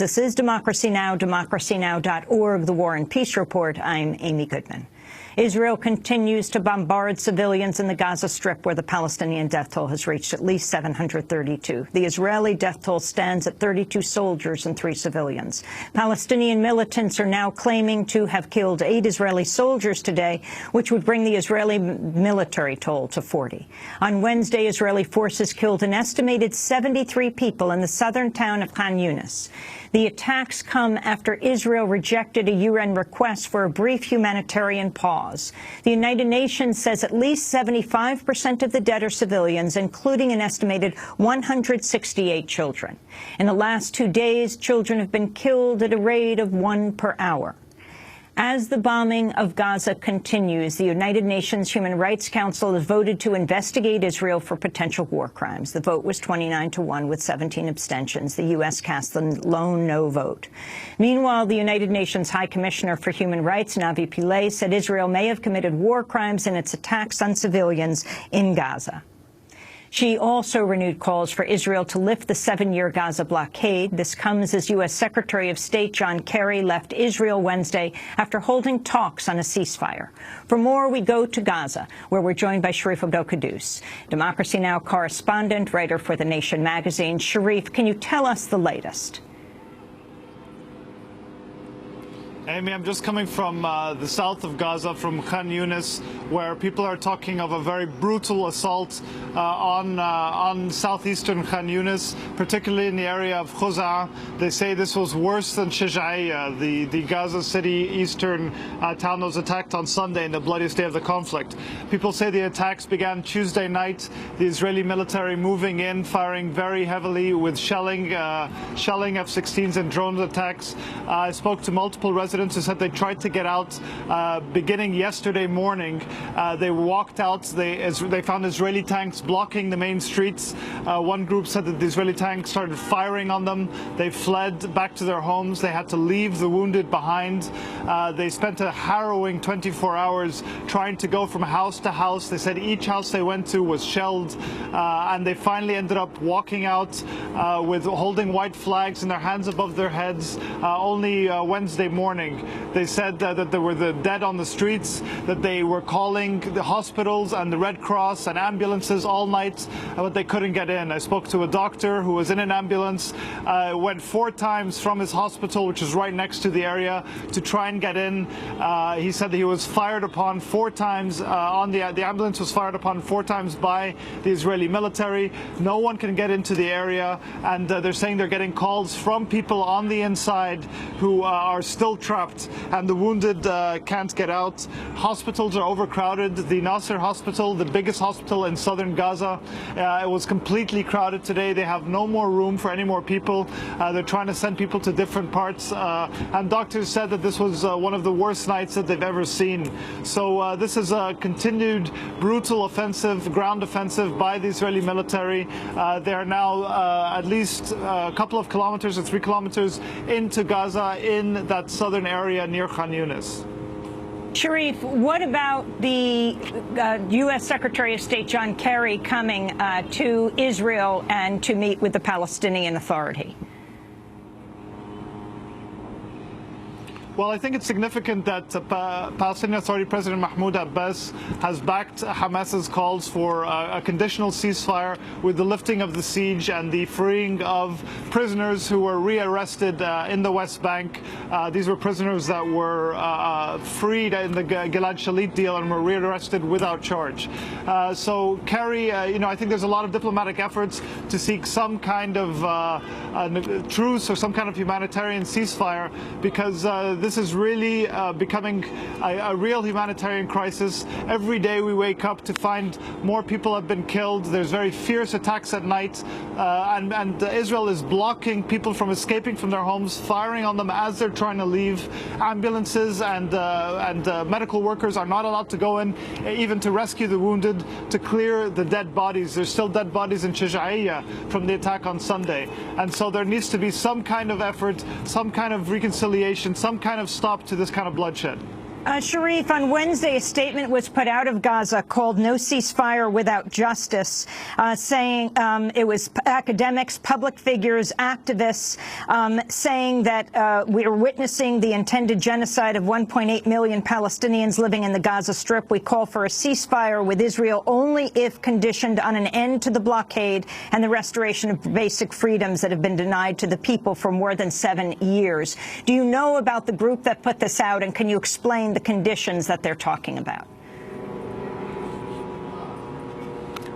This is Democracy Now!, democracynow.org, The War and Peace Report. I'm Amy Goodman. Israel continues to bombard civilians in the Gaza Strip, where the Palestinian death toll has reached at least 732. The Israeli death toll stands at 32 soldiers and 3 civilians. Palestinian militants are now claiming to have killed 8 Israeli soldiers today, which would bring the Israeli military toll to 40. On Wednesday, Israeli forces killed an estimated 73 people in the southern town of Khan Yunis. The attacks come after Israel rejected a UN request for a brief humanitarian pause. The United Nations says at least 75% of the dead are civilians, including an estimated 168 children. In the last 2 days, children have been killed at a rate of 1 per hour. As the bombing of Gaza continues, the United Nations Human Rights Council has voted to investigate Israel for potential war crimes. The vote was 29-1 with 17 abstentions. The U.S. cast the lone no vote. Meanwhile, the United Nations High Commissioner for Human Rights, Navi Pillay, said Israel may have committed war crimes in its attacks on civilians in Gaza. She also renewed calls for Israel to lift the 7-year Gaza blockade. This comes as U.S. Secretary of State John Kerry left Israel Wednesday after holding talks on a ceasefire. For more, we go to Gaza, where we're joined by Sharif Abdel Kouddous, Democracy Now! Correspondent, writer for The Nation magazine. Sharif, can you tell us the latest? Amy, I'm just coming from the south of Gaza, from Khan Yunis, where people are talking of a very brutal assault on southeastern Khan Yunis, particularly in the area of Gazans. They say this was worse than Shijaiya, the Gaza City eastern town that was attacked on Sunday in the bloodiest day of the conflict. People say the attacks began Tuesday night, the Israeli military moving in, firing very heavily with shelling F-16s and drone attacks. I spoke to multiple residents who said they tried to get out beginning yesterday morning. They walked out. They found Israeli tanks blocking the main streets. One group said that the Israeli tanks started firing on them. They fled back to their homes. They had to leave the wounded behind. They spent a harrowing 24 hours trying to go from house to house. They said each house they went to was shelled, and they finally ended up walking out with holding white flags in their hands above their heads only Wednesday morning. They said that there were the dead on the streets, that they were calling the hospitals and the Red Cross and ambulances all night, but they couldn't get in. I spoke to a doctor who was in an ambulance, went 4 times from his hospital, which is right next to the area, to try and get in. He said that he was fired upon 4 times, the ambulance was fired upon 4 times by the Israeli military. No one can get into the area, and they're saying they're getting calls from people on the inside who are still trapped, and the wounded can't get out. Hospitals are overcrowded. The Nasser hospital, the biggest hospital in southern Gaza, it was completely crowded today. They have no more room for any more people. They're trying to send people to different parts, and doctors said that this was one of the worst nights that they've ever seen. So this is a continued brutal offensive, ground offensive by the Israeli military. They are now at least a couple of kilometers or 3 kilometers into Gaza in that southern area near Khan Yunis. Sharif, what about the U.S. Secretary of State John Kerry coming to Israel and to meet with the Palestinian Authority? Well, I think it's significant that Palestinian Authority President Mahmoud Abbas has backed Hamas's calls for a conditional ceasefire with the lifting of the siege and the freeing of prisoners who were rearrested in the West Bank. These were prisoners that were freed in the Gilad Shalit deal and were rearrested without charge. So Kerry, I think there's a lot of diplomatic efforts to seek some kind of truce or some kind of humanitarian ceasefire, because this is really becoming a real humanitarian crisis. Every day we wake up to find more people have been killed. There's very fierce attacks at night, and Israel is blocking people from escaping from their homes, firing on them as they're trying to leave. Ambulances and medical workers are not allowed to go in, even to rescue the wounded, to clear the dead bodies. There's still dead bodies in Shijaiya from the attack on Sunday. And so there needs to be some kind of effort, some kind of reconciliation, some kind of stop to this kind of bloodshed. Sharif, on Wednesday, a statement was put out of Gaza called "No Ceasefire Without Justice," saying it was academics, public figures, activists, saying that we are witnessing the intended genocide of 1.8 million Palestinians living in the Gaza Strip. We call for a ceasefire with Israel only if conditioned on an end to the blockade and the restoration of basic freedoms that have been denied to the people for more than 7 years. Do you know about the group that put this out, and can you explain the conditions that they're talking about?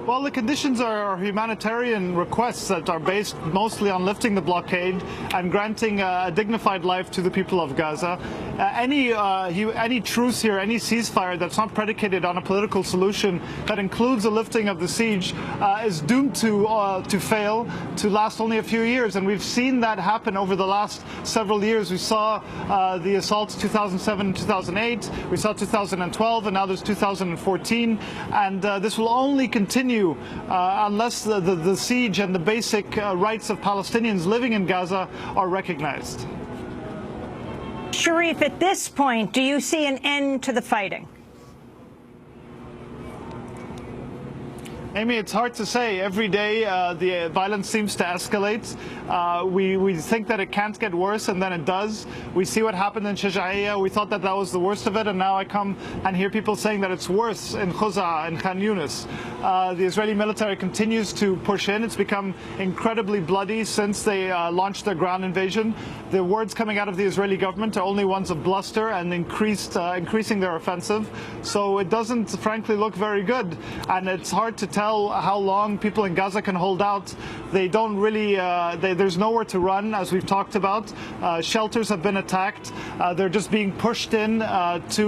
Well, the conditions are humanitarian requests that are based mostly on lifting the blockade and granting a dignified life to the people of Gaza. Any truce here, any ceasefire that's not predicated on a political solution that includes a lifting of the siege is doomed to fail, to last only a few years. And we've seen that happen over the last several years. We saw the assaults 2007 and 2008. We saw 2012, and now there's 2014. And this will only continue unless the siege and the basic rights of Palestinians living in Gaza are recognized. Sharif, at this point, do you see an end to the fighting? Amy, it's hard to say. Every day the violence seems to escalate. We think that it can't get worse, and then it does. We see what happened in Shaja'iyya. We thought that that was the worst of it, and now I come and hear people saying that it's worse in Khuza and Khan Yunis. The Israeli military continues to push in. It's become incredibly bloody since they launched their ground invasion. The words coming out of the Israeli government are only ones of bluster and increasing their offensive. So it doesn't, frankly, look very good, and it's hard to tell how long people in Gaza can hold out. They don't really, there's nowhere to run, as we've talked about. Shelters have been attacked. They're just being pushed in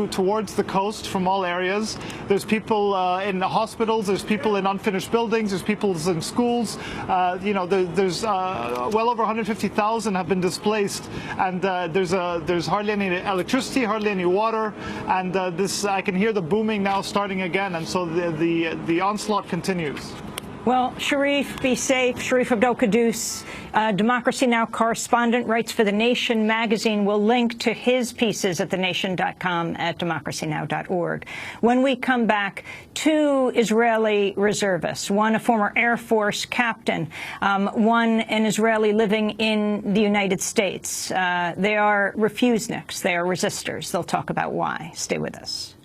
towards the coast from all areas. There's people in hospitals, there's people in unfinished buildings, there's people in schools. There's well over 150,000 have been displaced, and there's hardly any electricity, hardly any water, and I can hear the booming now starting again, and so the onslaught continues. Well, Sharif, be safe. Sharif Abdel Kouddous, Democracy Now! Correspondent, writes for The Nation magazine. We'll link to his pieces at thenation.com, at democracynow.org. When we come back, 2 Israeli reservists, one a former Air Force captain, one an Israeli living in the United States. They are refuseniks. They are resistors. They'll talk about why. Stay with us.